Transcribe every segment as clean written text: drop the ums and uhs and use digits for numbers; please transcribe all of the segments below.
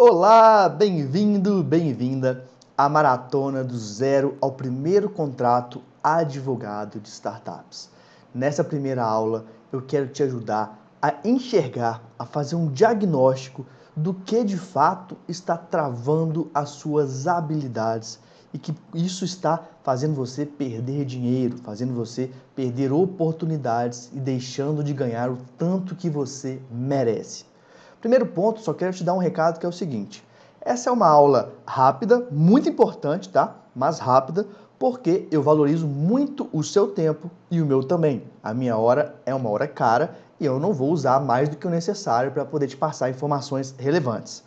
Olá, bem-vindo, bem-vinda à maratona do zero ao primeiro contrato advogado de startups. Nessa primeira aula, eu quero te ajudar a enxergar, a fazer um diagnóstico do que de fato está travando as suas habilidades e que isso está fazendo você perder dinheiro, fazendo você perder oportunidades e deixando de ganhar o tanto que você merece. Primeiro ponto, só quero te dar um recado que é o seguinte. Essa é uma aula rápida, muito importante, tá? Mas rápida, porque eu valorizo muito o seu tempo e o meu também. A minha hora é uma hora cara e eu não vou usar mais do que o necessário para poder te passar informações relevantes.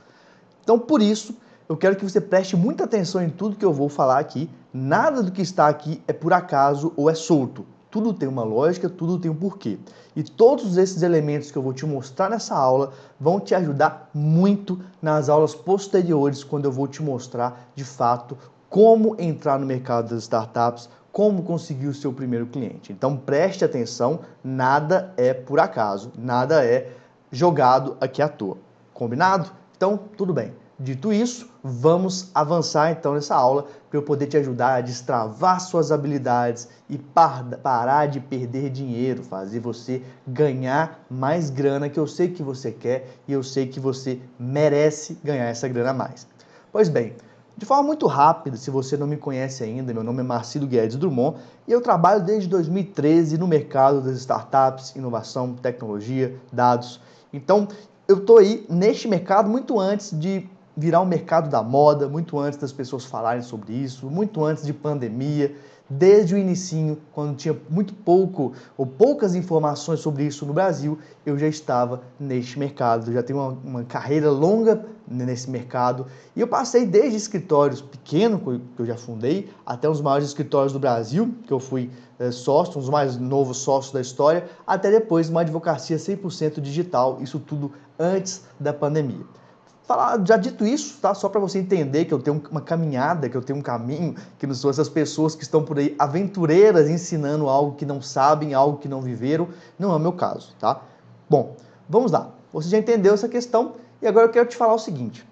Então, por isso, eu quero que você preste muita atenção em tudo que eu vou falar aqui. Nada do que está aqui é por acaso ou é solto. Tudo tem uma lógica, tudo tem um porquê. E todos esses elementos que eu vou te mostrar nessa aula vão te ajudar muito nas aulas posteriores, quando eu vou te mostrar, de fato, como entrar no mercado das startups, como conseguir o seu primeiro cliente. Então, preste atenção, nada é por acaso, nada é jogado aqui à toa. Combinado? Então, tudo bem. Dito isso, vamos avançar então nessa aula para eu poder te ajudar a destravar suas habilidades e parar de perder dinheiro, fazer você ganhar mais grana, que eu sei que você quer e eu sei que você merece ganhar essa grana a mais. Pois bem, de forma muito rápida, se você não me conhece ainda, meu nome é Marcílio Guedes Drummond e eu trabalho desde 2013 no mercado das startups, inovação, tecnologia, dados. Então, eu estou aí neste mercado muito antes de virar um mercado da moda, muito antes das pessoas falarem sobre isso, muito antes de pandemia, desde o inicinho, quando tinha muito pouco ou poucas informações sobre isso no Brasil, eu já estava neste mercado, eu já tenho uma carreira longa nesse mercado e eu passei desde escritórios pequenos, que eu já fundei, até os maiores escritórios do Brasil, que eu fui sócio, um dos mais novos sócios da história, até depois uma advocacia 100% digital, isso tudo antes da pandemia. Já dito isso, tá? Só para você entender que eu tenho uma caminhada, que eu tenho um caminho, que não são essas pessoas que estão por aí aventureiras ensinando algo que não sabem, algo que não viveram, não é o meu caso, tá? Bom, vamos lá. Você já entendeu essa questão e agora eu quero te falar o seguinte.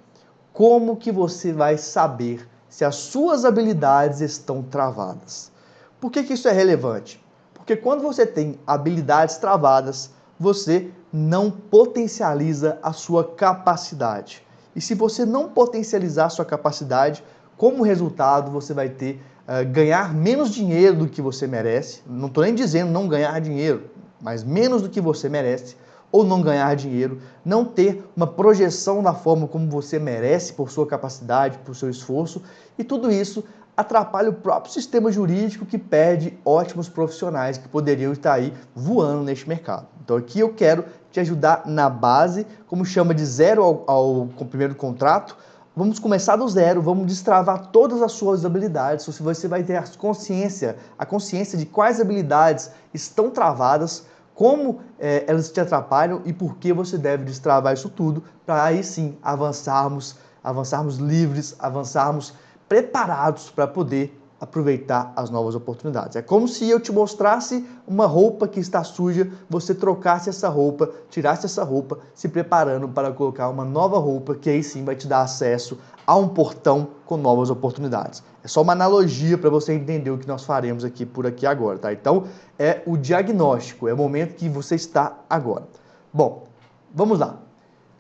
Como que você vai saber se as suas habilidades estão travadas? Por que isso é relevante? Porque quando você tem habilidades travadas, você não potencializa a sua capacidade. E se você não potencializar a sua capacidade, como resultado você vai ter ganhar menos dinheiro do que você merece. Não estou nem dizendo não ganhar dinheiro, mas menos do que você merece, ou não ganhar dinheiro, não ter uma projeção da forma como você merece por sua capacidade, por seu esforço, e tudo isso atrapalha o próprio sistema jurídico que perde ótimos profissionais que poderiam estar aí voando neste mercado. Então aqui eu quero te ajudar na base, como chama de zero ao primeiro contrato. Vamos começar do zero, vamos destravar todas as suas habilidades, você vai ter a consciência de quais habilidades estão travadas, como elas te atrapalham e por que você deve destravar isso tudo, para aí sim avançarmos livres, avançarmos preparados para poder aproveitar as novas oportunidades. É como se eu te mostrasse uma roupa que está suja, você trocasse essa roupa, tirasse essa roupa, se preparando para colocar uma nova roupa, que aí sim vai te dar acesso a um portão com novas oportunidades. É só uma analogia para você entender o que nós faremos aqui por aqui agora, tá? Então, é o diagnóstico, é o momento que você está agora. Bom, vamos lá.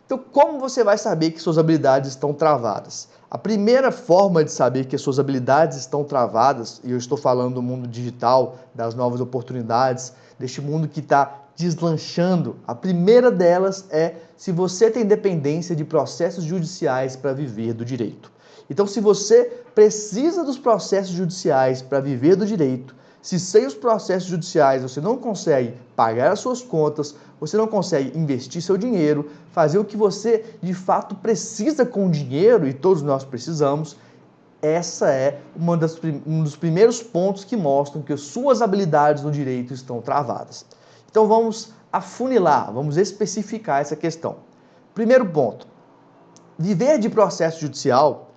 Então, como você vai saber que suas habilidades estão travadas? A primeira forma de saber que suas habilidades estão travadas, e eu estou falando do mundo digital, das novas oportunidades, deste mundo que está deslanchando, a primeira delas é se você tem dependência de processos judiciais para viver do direito. Então, se você precisa dos processos judiciais para viver do direito, se sem os processos judiciais você não consegue pagar as suas contas, você não consegue investir seu dinheiro, fazer o que você de fato precisa com o dinheiro, e todos nós precisamos, essa é um dos primeiros pontos que mostram que as suas habilidades no direito estão travadas. Então vamos afunilar, vamos especificar essa questão. Primeiro ponto, viver de processo judicial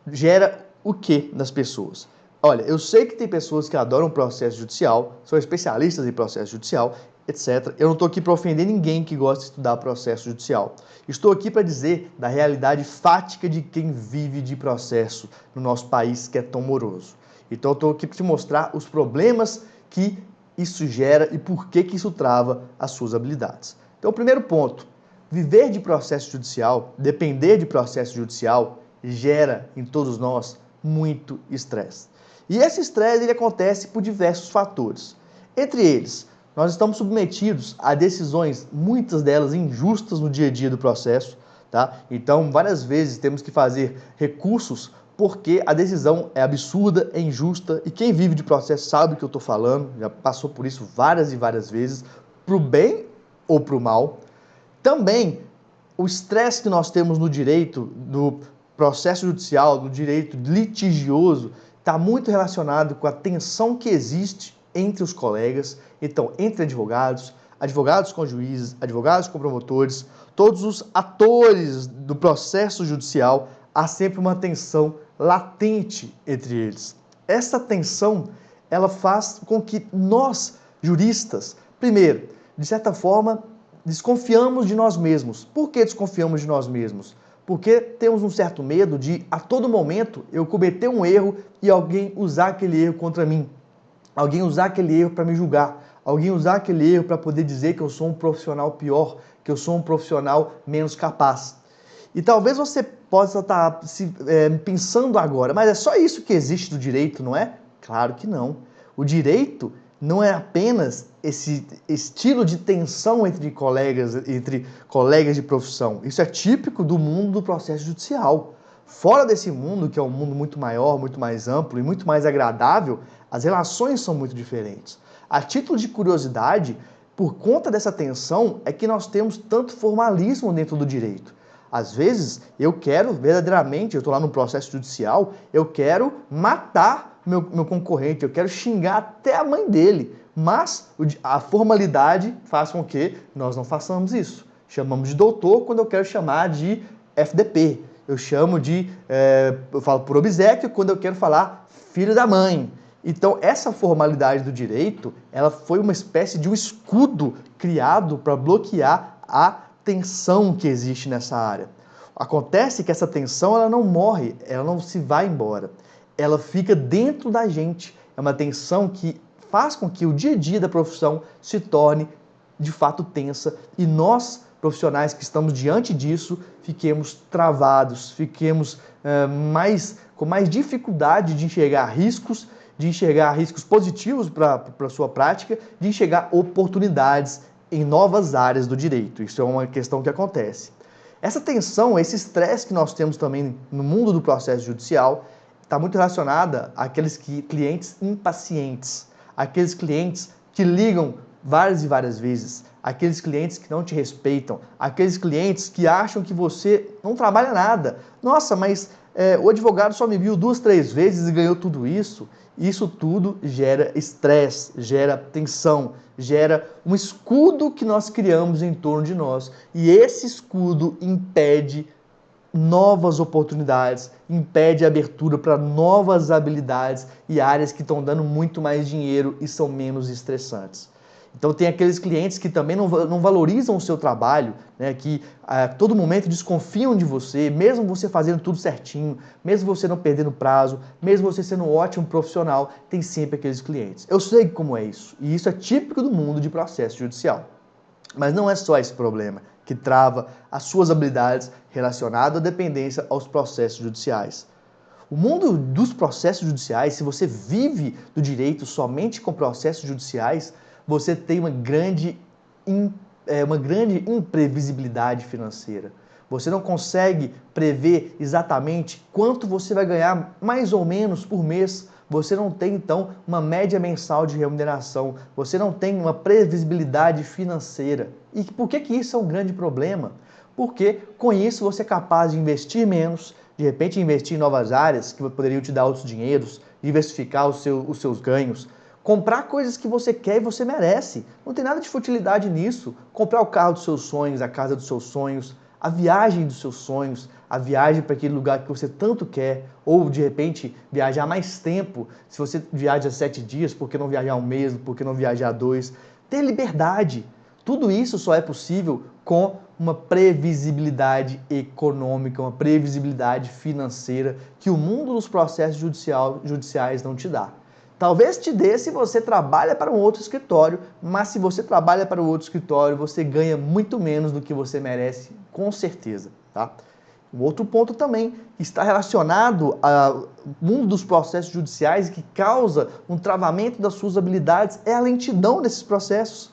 gera o que nas pessoas? Olha, eu sei que tem pessoas que adoram processo judicial, são especialistas em processo judicial, etc. Eu não estou aqui para ofender ninguém que gosta de estudar processo judicial. Estou aqui para dizer da realidade fática de quem vive de processo no nosso país que é tão moroso. Então eu estou aqui para te mostrar os problemas que isso gera e por que isso trava as suas habilidades. Então o primeiro ponto, viver de processo judicial, depender de processo judicial, gera em todos nós muito estresse. E esse estresse ele acontece por diversos fatores. Entre eles, nós estamos submetidos a decisões, muitas delas injustas no dia a dia do processo, tá? Então, várias vezes temos que fazer recursos porque a decisão é absurda, é injusta, e quem vive de processo sabe o que eu estou falando, já passou por isso várias e várias vezes, para o bem ou para o mal. Também, o estresse que nós temos no direito do processo judicial, no direito litigioso, está muito relacionado com a tensão que existe entre os colegas, então entre advogados, advogados com juízes, advogados com promotores, todos os atores do processo judicial, há sempre uma tensão latente entre eles. Essa tensão, ela faz com que nós, juristas, primeiro, de certa forma, desconfiamos de nós mesmos. Por que desconfiamos de nós mesmos? Porque temos um certo medo de, a todo momento, eu cometer um erro e alguém usar aquele erro contra mim. Alguém usar aquele erro para me julgar. Alguém usar aquele erro para poder dizer que eu sou um profissional pior, que eu sou um profissional menos capaz. E talvez você possa estar pensando agora, mas é só isso que existe do direito, não é? Claro que não. O direito não é apenas esse estilo de tensão entre colegas de profissão. Isso é típico do mundo do processo judicial. Fora desse mundo, que é um mundo muito maior, muito mais amplo e muito mais agradável, as relações são muito diferentes. A título de curiosidade, por conta dessa tensão, é que nós temos tanto formalismo dentro do direito. Às vezes, eu quero verdadeiramente, eu estou lá no processo judicial, eu quero matar meu concorrente, eu quero xingar até a mãe dele, mas a formalidade faz com que nós não façamos isso. Chamamos de doutor quando eu quero chamar de FDP. Eu falo por obséquio quando eu quero falar filho da mãe. Então, essa formalidade do direito, ela foi uma espécie de um escudo criado para bloquear a tensão que existe nessa área. Acontece que essa tensão, ela não morre, ela não se vai embora. Ela fica dentro da gente. É uma tensão que faz com que o dia a dia da profissão se torne, de fato, tensa. E nós, profissionais que estamos diante disso, fiquemos travados, fiquemos com mais dificuldade de enxergar riscos positivos para a sua prática, de enxergar oportunidades em novas áreas do direito. Isso é uma questão que acontece. Essa tensão, esse estresse que nós temos também no mundo do processo judicial, está muito relacionada àqueles clientes impacientes, aqueles clientes que ligam várias e várias vezes, aqueles clientes que não te respeitam, aqueles clientes que acham que você não trabalha nada. Nossa, mas o advogado só me viu 2, 3 vezes e ganhou tudo isso. Isso tudo gera estresse, gera tensão, gera um escudo que nós criamos em torno de nós. E esse escudo impede novas oportunidades, impede a abertura para novas habilidades e áreas que estão dando muito mais dinheiro e são menos estressantes. Então tem aqueles clientes que também não valorizam o seu trabalho, né, que a todo momento desconfiam de você, mesmo você fazendo tudo certinho, mesmo você não perdendo prazo, mesmo você sendo um ótimo profissional, tem sempre aqueles clientes. Eu sei como é isso, e isso é típico do mundo de processo judicial. Mas não é só esse problema que trava as suas habilidades relacionadas à dependência aos processos judiciais. O mundo dos processos judiciais, se você vive do direito somente com processos judiciais, você tem uma grande imprevisibilidade financeira. Você não consegue prever exatamente quanto você vai ganhar mais ou menos por mês. Você não tem, então, uma média mensal de remuneração. Você não tem uma previsibilidade financeira. E por que isso é um grande problema? Porque com isso você é capaz de investir menos, de repente investir em novas áreas que poderiam te dar outros dinheiros, diversificar os seus ganhos, comprar coisas que você quer e você merece. Não tem nada de futilidade nisso. Comprar o carro dos seus sonhos, a casa dos seus sonhos, a viagem dos seus sonhos, a viagem para aquele lugar que você tanto quer, ou de repente viajar mais tempo. Se você viaja 7 dias, por que não viajar um mês? Por que não viajar 2? ter liberdade. Tudo isso só é possível com uma previsibilidade econômica, uma previsibilidade financeira que o mundo dos processos judiciais não te dá. Talvez te dê se você trabalha para um outro escritório, mas se você trabalha para um outro escritório, você ganha muito menos do que você merece, com certeza, tá? O outro ponto também está relacionado ao mundo dos processos judiciais e que causa um travamento das suas habilidades é a lentidão desses processos.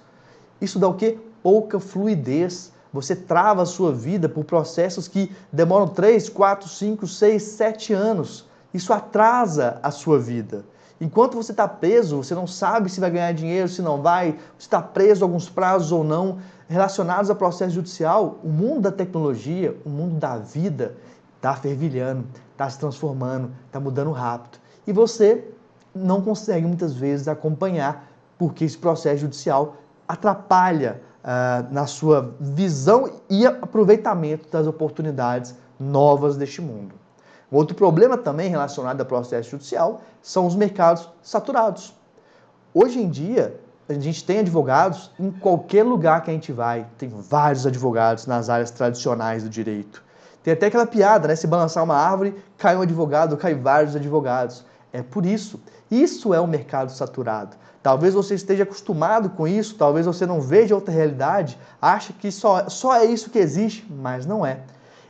Isso dá o quê? Pouca fluidez. Você trava a sua vida por processos que demoram 3, 4, 5, 6, 7 anos. Isso atrasa a sua vida. Enquanto você está preso, você não sabe se vai ganhar dinheiro, se não vai, se está preso a alguns prazos ou não, relacionados ao processo judicial, o mundo da tecnologia, o mundo da vida está fervilhando, está se transformando, está mudando rápido. E você não consegue muitas vezes acompanhar, porque esse processo judicial atrapalha na sua visão e aproveitamento das oportunidades novas deste mundo. Outro problema também relacionado ao processo judicial são os mercados saturados. Hoje em dia, a gente tem advogados em qualquer lugar que a gente vai. Tem vários advogados nas áreas tradicionais do direito. Tem até aquela piada, né? Se balançar uma árvore, cai um advogado, cai vários advogados. É por isso. Isso é um mercado saturado. Talvez você esteja acostumado com isso, talvez você não veja outra realidade, acha que só é isso que existe, mas não é.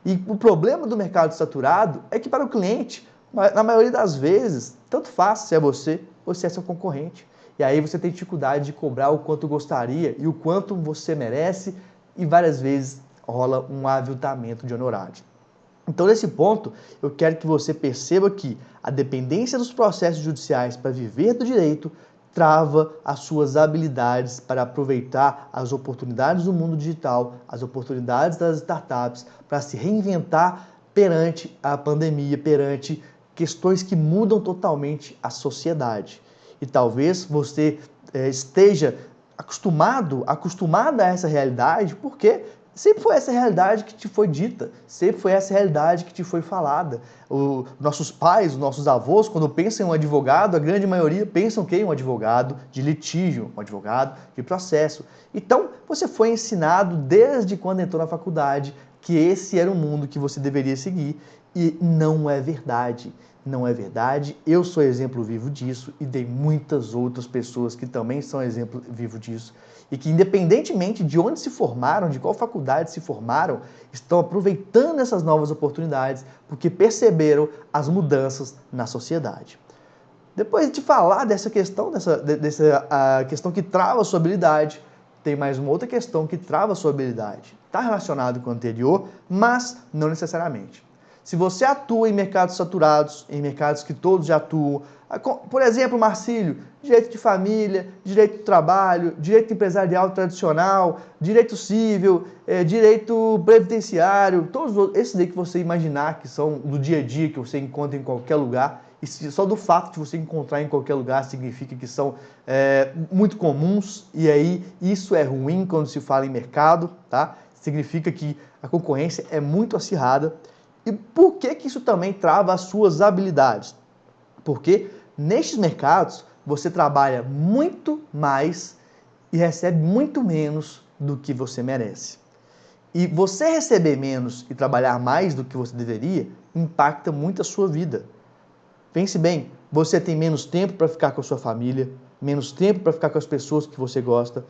E o problema do mercado saturado é que para o cliente, na maioria das vezes, tanto faz se é você ou se é seu concorrente. E aí você tem dificuldade de cobrar o quanto gostaria e o quanto você merece e várias vezes rola um aviltamento de honorário. Então, nesse ponto, eu quero que você perceba que a dependência dos processos judiciais para viver do direito trava as suas habilidades para aproveitar as oportunidades do mundo digital, as oportunidades das startups, para se reinventar perante a pandemia, perante questões que mudam totalmente a sociedade. E talvez você esteja acostumada a essa realidade, porque sempre foi essa realidade que te foi dita, sempre foi essa realidade que te foi falada. Nossos pais, os nossos avós, quando pensam em um advogado, a grande maioria pensam que é um advogado de litígio, um advogado de processo. Então, você foi ensinado desde quando entrou na faculdade que esse era o mundo que você deveria seguir e não é verdade. Não é verdade, eu sou exemplo vivo disso e dei muitas outras pessoas que também são exemplo vivo disso e que independentemente de onde se formaram, de qual faculdade se formaram, estão aproveitando essas novas oportunidades porque perceberam as mudanças na sociedade. Depois de falar dessa questão, dessa questão que trava a sua habilidade, tem mais uma outra questão que trava a sua habilidade. Está relacionado com o anterior, mas não necessariamente. Se você atua em mercados saturados, em mercados que todos já atuam, por exemplo, Marcílio, direito de família, direito do trabalho, direito empresarial tradicional, direito civil, direito previdenciário, todos esses aí que você imaginar que são do dia a dia, que você encontra em qualquer lugar, e só do fato de você encontrar em qualquer lugar significa que são muito comuns, e aí isso é ruim quando se fala em mercado, tá? Significa que a concorrência é muito acirrada. E por que isso também trava as suas habilidades? Porque nestes mercados você trabalha muito mais e recebe muito menos do que você merece. E você receber menos e trabalhar mais do que você deveria impacta muito a sua vida. Pense bem, você tem menos tempo para ficar com a sua família, menos tempo para ficar com as pessoas que você gosta.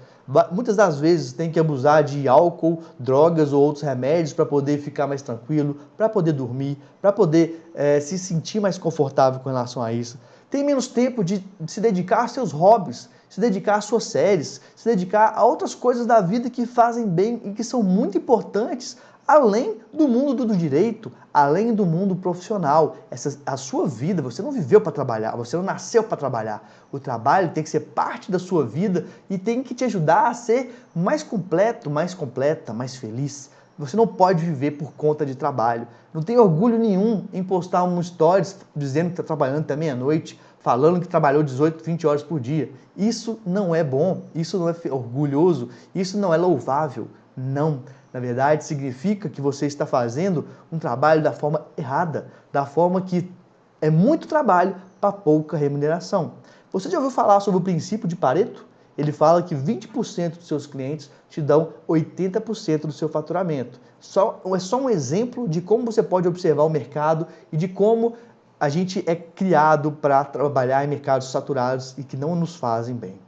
Muitas das vezes tem que abusar de álcool, drogas ou outros remédios para poder ficar mais tranquilo, para poder dormir, para poder se sentir mais confortável com relação a isso. Tem menos tempo de se dedicar aos seus hobbies, se dedicar às suas séries, se dedicar a outras coisas da vida que fazem bem e que são muito importantes, além do mundo do direito, além do mundo profissional. A sua vida, você não viveu para trabalhar, você não nasceu para trabalhar. O trabalho tem que ser parte da sua vida e tem que te ajudar a ser mais completo, mais completa, mais feliz. Você não pode viver por conta de trabalho. Não tem orgulho nenhum em postar um stories dizendo que está trabalhando até meia-noite, falando que trabalhou 18, 20 horas por dia. Isso não é bom, isso não é orgulhoso, isso não é louvável. Não. Na verdade, significa que você está fazendo um trabalho da forma errada, da forma que é muito trabalho para pouca remuneração. Você já ouviu falar sobre o princípio de Pareto? Ele fala que 20% dos seus clientes te dão 80% do seu faturamento. É só um exemplo de como você pode observar o mercado e de como a gente é criado para trabalhar em mercados saturados e que não nos fazem bem.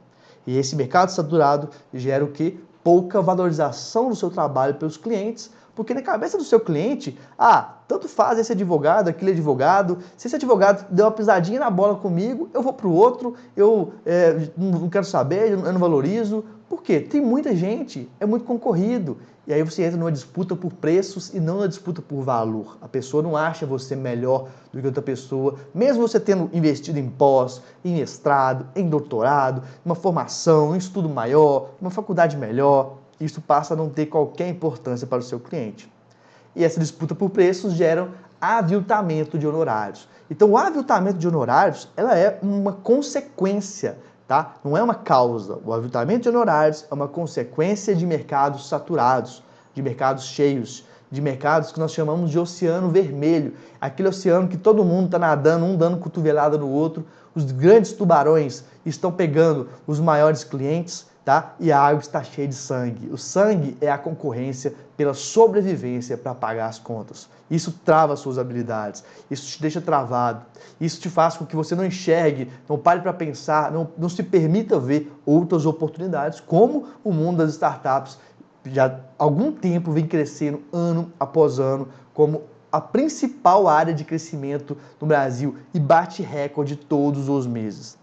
E esse mercado saturado gera o quê? Pouca valorização do seu trabalho pelos clientes, porque na cabeça do seu cliente, tanto faz esse advogado, aquele advogado, se esse advogado deu uma pisadinha na bola comigo, eu vou para o outro, eu não quero saber, eu não valorizo. Por quê? Tem muita gente, é muito concorrido. E aí você entra numa disputa por preços e não numa disputa por valor. A pessoa não acha você melhor do que outra pessoa, mesmo você tendo investido em pós, em mestrado, em doutorado, uma formação, um estudo maior, uma faculdade melhor. Isso passa a não ter qualquer importância para o seu cliente. E essa disputa por preços gera aviltamento de honorários. Então, o aviltamento de honorários, ela é uma consequência, tá? Não é uma causa. O aviltamento de honorários é uma consequência de mercados saturados, de mercados cheios, de mercados que nós chamamos de oceano vermelho. Aquele oceano que todo mundo está nadando, um dando cotovelada no outro. Os grandes tubarões estão pegando os maiores clientes, tá? E a água está cheia de sangue. O sangue é a concorrência pela sobrevivência para pagar as contas. Isso trava suas habilidades, isso te deixa travado, isso te faz com que você não enxergue, não pare para pensar, não se permita ver outras oportunidades, como o mundo das startups já há algum tempo vem crescendo ano após ano, como a principal área de crescimento no Brasil e bate recorde todos os meses.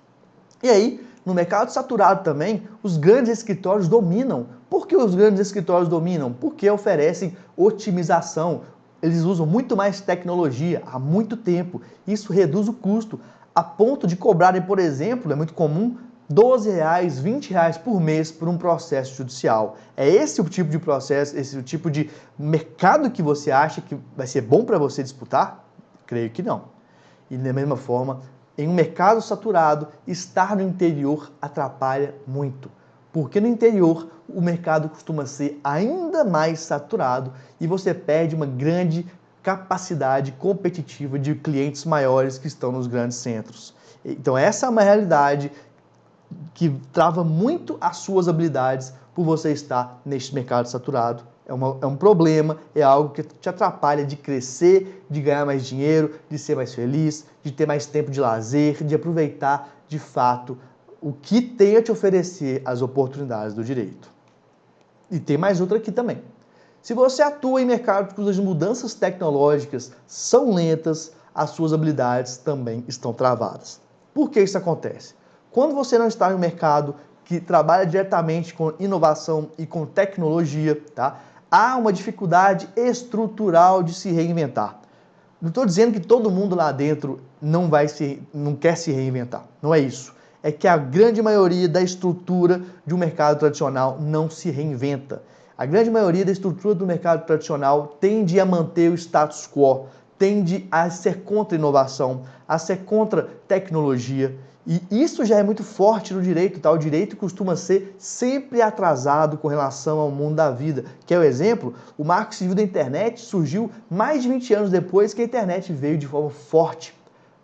E aí, no mercado saturado também, os grandes escritórios dominam. Por que os grandes escritórios dominam? Porque oferecem otimização. Eles usam muito mais tecnologia há muito tempo. Isso reduz o custo, a ponto de cobrarem, por exemplo, é muito comum, R$12, R$20 por mês por um processo judicial. É esse o tipo de processo, esse o tipo de mercado que você acha que vai ser bom para você disputar? Creio que não. E da mesma forma, em um mercado saturado, estar no interior atrapalha muito. Porque no interior o mercado costuma ser ainda mais saturado e você perde uma grande capacidade competitiva de clientes maiores que estão nos grandes centros. Então essa é uma realidade que trava muito as suas habilidades por você estar neste mercado saturado. É um problema, é algo que te atrapalha de crescer, de ganhar mais dinheiro, de ser mais feliz, de ter mais tempo de lazer, de aproveitar de fato o que tem a te oferecer as oportunidades do direito. E tem mais outra aqui também. Se você atua em mercados cujas mudanças tecnológicas são lentas, as suas habilidades também estão travadas. Por que isso acontece? Quando você não está em um mercado que trabalha diretamente com inovação e com tecnologia, tá? Há uma dificuldade estrutural de se reinventar. Não estou dizendo que todo mundo lá dentro não quer se reinventar. Não é isso. É que a grande maioria da estrutura de um mercado tradicional não se reinventa. A grande maioria da estrutura do mercado tradicional tende a manter o status quo, tende a ser contra a inovação, a ser contra tecnologia. E isso já é muito forte no direito, tá? O direito costuma ser sempre atrasado com relação ao mundo da vida. Quer o exemplo? O Marco Civil da internet surgiu mais de 20 anos depois que a internet veio de forma forte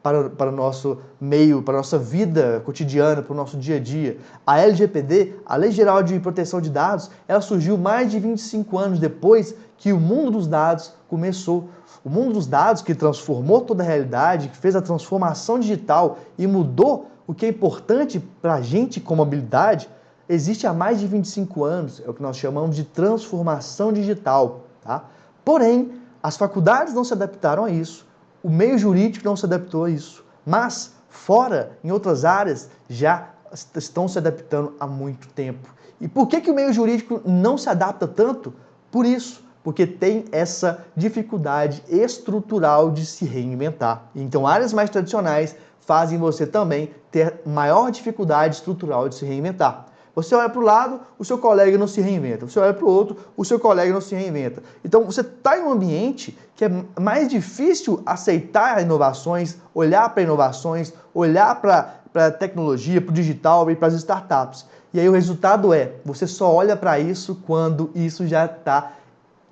para o nosso meio, para a nossa vida cotidiana, para o nosso dia a dia. A LGPD, a Lei Geral de Proteção de Dados, ela surgiu mais de 25 anos depois que o mundo dos dados começou. O mundo dos dados que transformou toda a realidade, que fez a transformação digital e mudou o que é importante para a gente como habilidade, existe há mais de 25 anos. É o que nós chamamos de transformação digital. Tá? Porém, as faculdades não se adaptaram a isso. O meio jurídico não se adaptou a isso, mas fora, em outras áreas, já estão se adaptando há muito tempo. E por que o meio jurídico não se adapta tanto? Por isso, porque tem essa dificuldade estrutural de se reinventar. Então, áreas mais tradicionais fazem você também ter maior dificuldade estrutural de se reinventar. Você olha para o lado, o seu colega não se reinventa. Você olha para o outro, o seu colega não se reinventa. Então, você está em um ambiente que é mais difícil aceitar inovações, olhar para inovações, olhar para a tecnologia, para o digital e para as startups. E aí o resultado é, você só olha para isso quando isso já está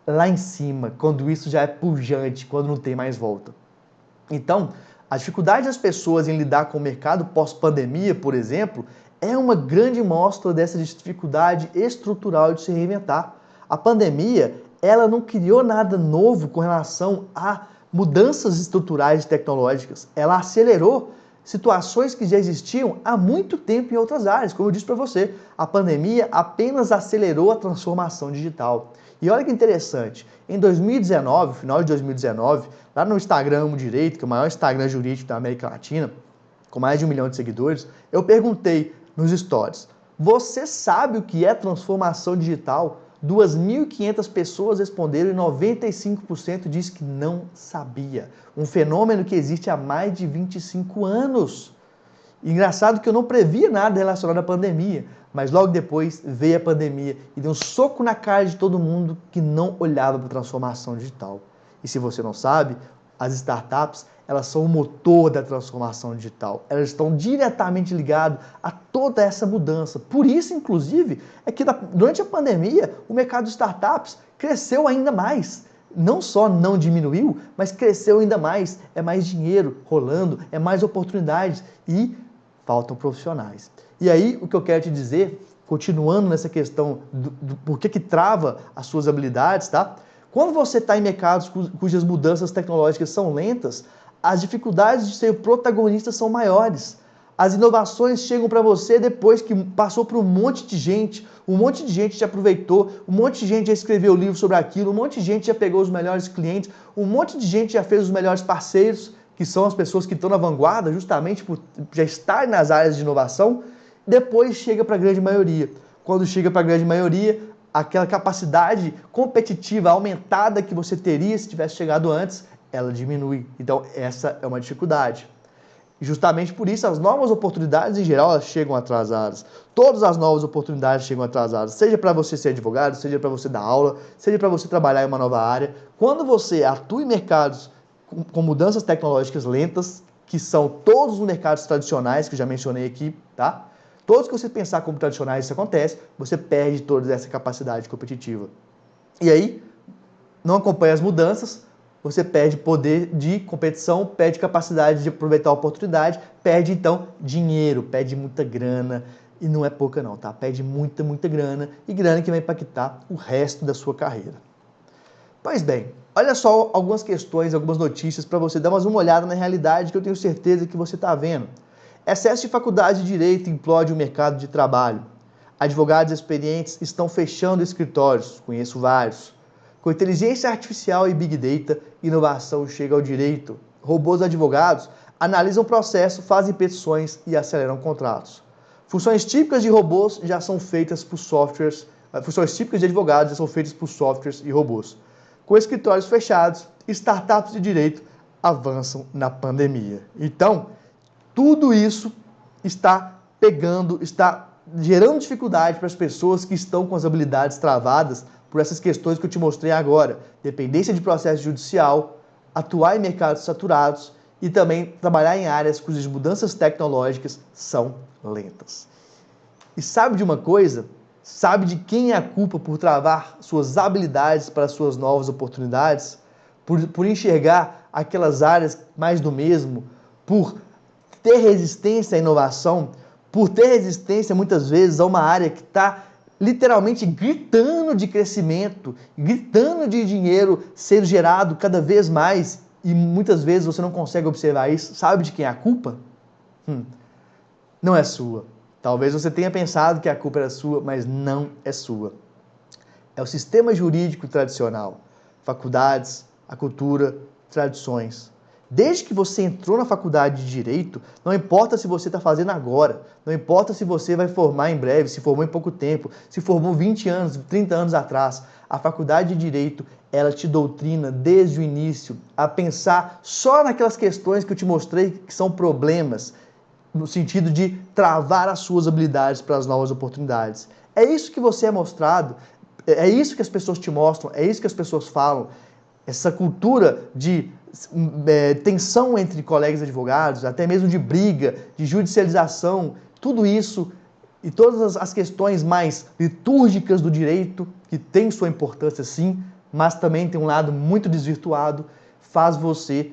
lá em cima, quando isso já é pujante, quando não tem mais volta. Então, a dificuldade das pessoas em lidar com o mercado pós-pandemia, por exemplo, é uma grande mostra dessa dificuldade estrutural de se reinventar. A pandemia, ela não criou nada novo com relação a mudanças estruturais e tecnológicas. Ela acelerou situações que já existiam há muito tempo em outras áreas. Como eu disse para você, a pandemia apenas acelerou a transformação digital. E olha que interessante, em 2019, final de 2019, lá no Instagram Amo Direito, que é o maior Instagram jurídico da América Latina, com mais de 1 milhão de seguidores, eu perguntei nos stories, você sabe o que é transformação digital? 2.500 pessoas responderam e 95% disse que não sabia. Um fenômeno que existe há mais de 25 anos. Engraçado que eu não previa nada relacionado à pandemia, mas logo depois veio a pandemia e deu um soco na cara de todo mundo que não olhava para a transformação digital. E se você não sabe, as startups, elas são o motor da transformação digital. Elas estão diretamente ligadas a toda essa mudança. Por isso, inclusive, é que durante a pandemia, o mercado de startups cresceu ainda mais. Não só não diminuiu, mas cresceu ainda mais. É mais dinheiro rolando, é mais oportunidades e faltam profissionais. E aí, o que eu quero te dizer, continuando nessa questão do porquê que trava as suas habilidades, tá? Quando você está em mercados cujas mudanças tecnológicas são lentas, as dificuldades de ser protagonista são maiores. As inovações chegam para você depois que passou por um monte de gente te aproveitou, um monte de gente já escreveu livro sobre aquilo, um monte de gente já pegou os melhores clientes, um monte de gente já fez os melhores parceiros, que são as pessoas que estão na vanguarda, justamente por já estar nas áreas de inovação, depois chega para a grande maioria. Quando chega para a grande maioria, aquela capacidade competitiva aumentada que você teria se tivesse chegado antes, ela diminui. Então, essa é uma dificuldade. E justamente por isso, as novas oportunidades, em geral, elas chegam atrasadas. Todas as novas oportunidades chegam atrasadas. Seja para você ser advogado, seja para você dar aula, seja para você trabalhar em uma nova área. Quando você atua em mercados com mudanças tecnológicas lentas, que são todos os mercados tradicionais que eu já mencionei aqui, tá? Todos que você pensar como tradicionais isso acontece, você perde toda essa capacidade competitiva. E aí, não acompanha as mudanças, você perde poder de competição, perde capacidade de aproveitar a oportunidade, perde então dinheiro, perde muita grana, e não é pouca não, tá? Perde muita, muita grana, e grana que vai impactar o resto da sua carreira. Pois bem, olha só algumas questões, algumas notícias para você dar mais uma olhada na realidade que eu tenho certeza que você está vendo. Excesso de faculdade de direito implode o mercado de trabalho. Advogados experientes estão fechando escritórios, conheço vários. Com inteligência artificial e Big Data, inovação chega ao direito. Robôs advogados analisam o processo, fazem petições e aceleram contratos. Funções típicas de robôs já são feitas por softwares, funções típicas de advogados já são feitas por softwares e robôs. Com escritórios fechados, startups de direito avançam na pandemia. Então, tudo isso está gerando dificuldade para as pessoas que estão com as habilidades travadas por essas questões que eu te mostrei agora. Dependência de processo judicial, atuar em mercados saturados e também trabalhar em áreas cujas mudanças tecnológicas são lentas. E sabe de uma coisa? Sabe de quem é a culpa por travar suas habilidades para suas novas oportunidades? Por enxergar aquelas áreas mais do mesmo? Por ter resistência à inovação? Por ter resistência, muitas vezes, a uma área que está literalmente gritando de crescimento, gritando de dinheiro sendo gerado cada vez mais e muitas vezes você não consegue observar isso. Sabe de quem é a culpa? Não é sua. Talvez você tenha pensado que a culpa era sua, mas não é sua. É o sistema jurídico tradicional, faculdades, a cultura, tradições. Desde que você entrou na faculdade de Direito, não importa se você está fazendo agora, não importa se você vai formar em breve, se formou em pouco tempo, se formou 20 anos, 30 anos atrás, a faculdade de Direito, ela te doutrina desde o início a pensar só naquelas questões que eu te mostrei que são problemas, no sentido de travar as suas habilidades para as novas oportunidades. É isso que você é mostrado, é isso que as pessoas te mostram, é isso que as pessoas falam. Essa cultura de tensão entre colegas advogados, até mesmo de briga, de judicialização, tudo isso e todas as questões mais litúrgicas do direito, que tem sua importância sim, mas também tem um lado muito desvirtuado, faz você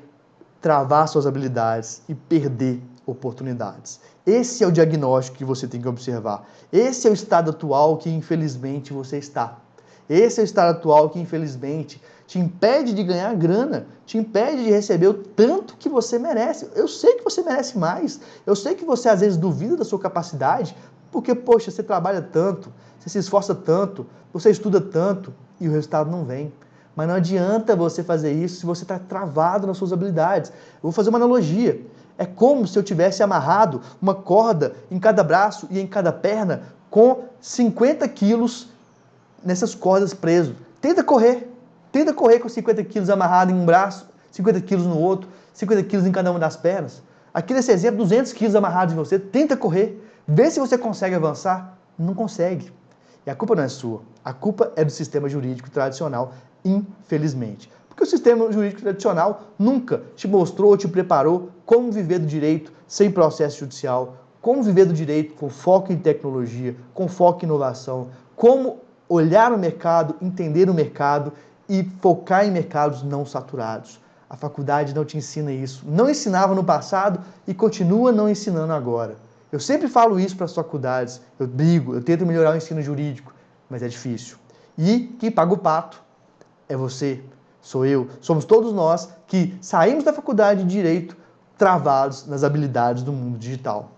travar suas habilidades e perder oportunidades. Esse é o diagnóstico que você tem que observar. Esse é o estado atual que, infelizmente, você está. Esse é o estado atual que, infelizmente, te impede de ganhar grana, te impede de receber o tanto que você merece. Eu sei que você merece mais. Eu sei que você, às vezes, duvida da sua capacidade, porque, poxa, você trabalha tanto, você se esforça tanto, você estuda tanto e o resultado não vem. Mas não adianta você fazer isso se você está travado nas suas habilidades. Eu vou fazer uma analogia. É como se eu tivesse amarrado uma corda em cada braço e em cada perna com 50 quilos nessas cordas preso. Tenta correr com 50 quilos amarrado em um braço, 50 quilos no outro, 50 quilos em cada uma das pernas. Aqui nesse exemplo, 200 quilos amarrados em você. Tenta correr. Vê se você consegue avançar. Não consegue. E a culpa não é sua. A culpa é do sistema jurídico tradicional, infelizmente. Porque o sistema jurídico tradicional nunca te mostrou ou te preparou como viver do direito sem processo judicial, como viver do direito com foco em tecnologia, com foco em inovação, como olhar o mercado, entender o mercado e focar em mercados não saturados. A faculdade não te ensina isso. Não ensinava no passado e continua não ensinando agora. Eu sempre falo isso para as faculdades. Eu brigo, eu tento melhorar o ensino jurídico, mas é difícil. E quem paga o pato é você, sou eu, somos todos nós que saímos da faculdade de Direito travados nas habilidades do mundo digital.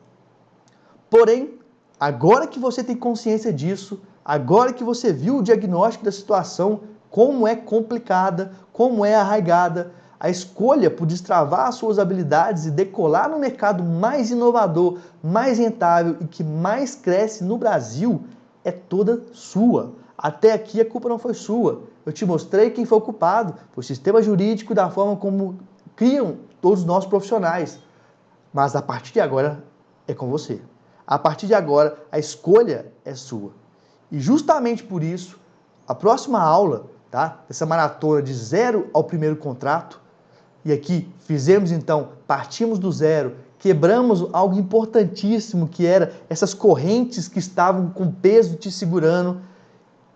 Porém, agora que você tem consciência disso, agora que você viu o diagnóstico da situação, como é complicada, como é arraigada, a escolha por destravar as suas habilidades e decolar no mercado mais inovador, mais rentável e que mais cresce no Brasil é toda sua. Até aqui a culpa não foi sua. Eu te mostrei quem foi o culpado, foi o sistema jurídico da forma como criam todos nós profissionais. Mas a partir de agora é com você. A partir de agora a escolha é sua. E justamente por isso, a próxima aula, tá, dessa maratona de 0 ao primeiro contrato, e aqui fizemos então, partimos do zero, quebramos algo importantíssimo que era essas correntes que estavam com peso te segurando.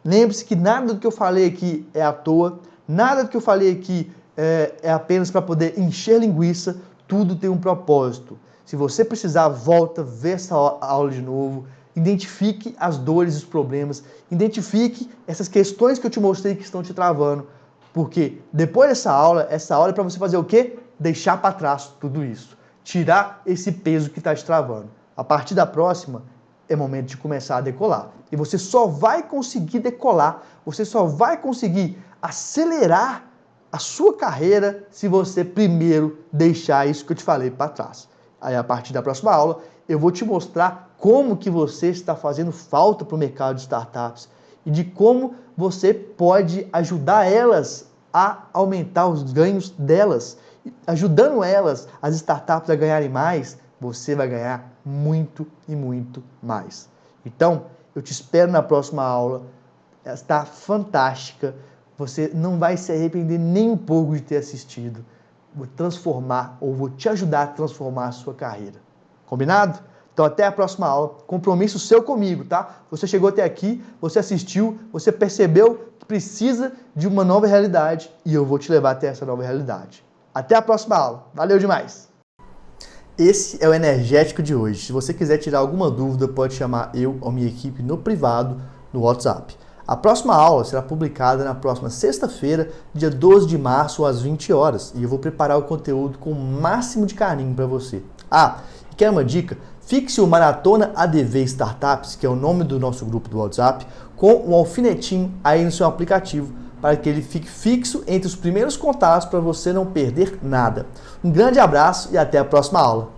Lembre-se que nada do que eu falei aqui é à toa, nada do que eu falei aqui é apenas para poder encher linguiça, tudo tem um propósito. Se você precisar, volta, vê essa aula de novo, identifique as dores e os problemas, identifique essas questões que eu te mostrei que estão te travando, porque depois dessa aula é para você fazer o quê? Deixar para trás tudo isso, tirar esse peso que está te travando. A partir da próxima, é momento de começar a decolar. E você só vai conseguir decolar, você só vai conseguir acelerar a sua carreira se você primeiro deixar isso que eu te falei para trás. Aí, a partir da próxima aula, eu vou te mostrar como que você está fazendo falta para o mercado de startups e de como você pode ajudar elas a aumentar os ganhos delas. Ajudando elas, as startups, a ganharem mais, você vai ganhar muito e muito mais. Então, eu te espero na próxima aula. Ela está fantástica. Você não vai se arrepender nem um pouco de ter assistido. Vou transformar, ou vou te ajudar a transformar a sua carreira. Combinado? Então, até a próxima aula. Compromisso seu comigo, tá? Você chegou até aqui, você assistiu, você percebeu que precisa de uma nova realidade e eu vou te levar até essa nova realidade. Até a próxima aula. Valeu demais! Esse é o Energético de hoje. Se você quiser tirar alguma dúvida, pode chamar eu ou minha equipe no privado, no WhatsApp. A próxima aula será publicada na próxima sexta-feira, dia 12 de março, às 20 horas. E eu vou preparar o conteúdo com o máximo de carinho para você. E quer uma dica? Fixe o Maratona ADV Startups, que é o nome do nosso grupo do WhatsApp, com um alfinetinho aí no seu aplicativo, para que ele fique fixo entre os primeiros contatos para você não perder nada. Um grande abraço e até a próxima aula.